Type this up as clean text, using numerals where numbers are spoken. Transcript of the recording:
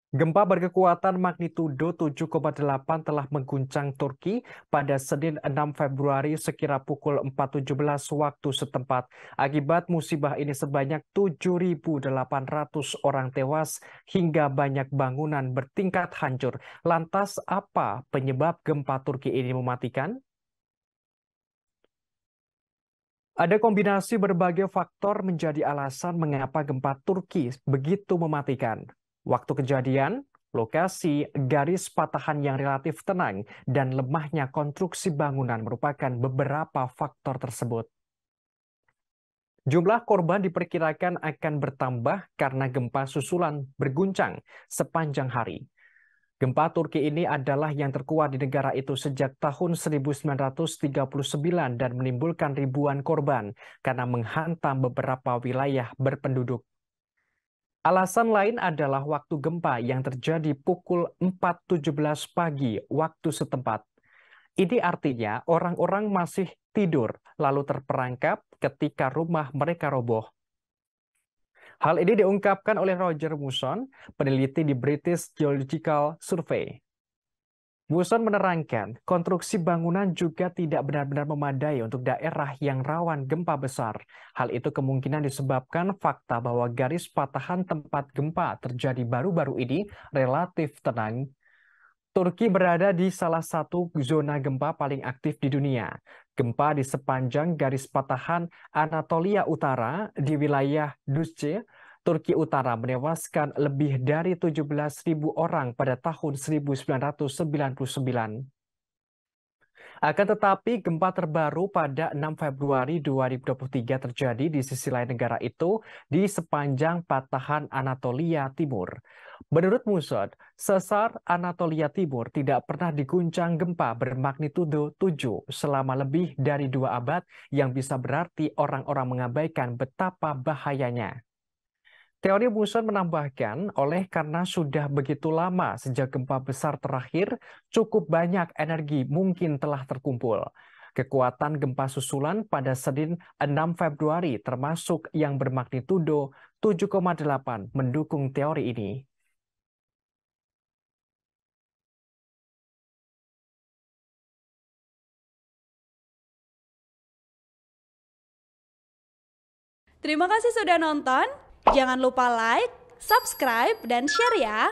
Gempa berkekuatan magnitudo 7,8 telah mengguncang Turki pada Senin 6 Februari sekira pukul 4.17 waktu setempat. Akibat musibah ini sebanyak 7.800 orang tewas hingga banyak bangunan bertingkat hancur. Lantas apa penyebab gempa Turki ini mematikan? Ada kombinasi berbagai faktor menjadi alasan mengapa gempa Turki begitu mematikan. Waktu kejadian, lokasi, garis patahan yang relatif tenang, dan lemahnya konstruksi bangunan merupakan beberapa faktor tersebut. Jumlah korban diperkirakan akan bertambah karena gempa susulan berguncang sepanjang hari. Gempa Turki ini adalah yang terkuat di negara itu sejak tahun 1939 dan menimbulkan ribuan korban karena menghantam beberapa wilayah berpenduduk. Alasan lain adalah waktu gempa yang terjadi pukul 4.17 pagi waktu setempat. Ini artinya orang-orang masih tidur lalu terperangkap ketika rumah mereka roboh. Hal ini diungkapkan oleh Roger Muson, peneliti di British Geological Survey. Muson menerangkan, konstruksi bangunan juga tidak benar-benar memadai untuk daerah yang rawan gempa besar. Hal itu kemungkinan disebabkan fakta bahwa garis patahan tempat gempa terjadi baru-baru ini relatif tenang. Turki berada di salah satu zona gempa paling aktif di dunia. Gempa di sepanjang garis patahan Anatolia Utara di wilayah Dusce, Turki Utara menewaskan lebih dari 17.000 orang pada tahun 1999. Akan tetapi, gempa terbaru pada 6 Februari 2023 terjadi di sisi lain negara itu di sepanjang patahan Anatolia Timur. Menurut Musod, sesar Anatolia Timur tidak pernah diguncang gempa bermagnitudo 7 selama lebih dari 2 abad yang bisa berarti orang-orang mengabaikan betapa bahayanya. Teori Muson menambahkan, oleh karena sudah begitu lama sejak gempa besar terakhir, cukup banyak energi mungkin telah terkumpul. Kekuatan gempa susulan pada Senin 6 Februari termasuk yang bermagnitudo 7,8 mendukung teori ini. Terima kasih sudah nonton. Jangan lupa like, subscribe, dan share ya.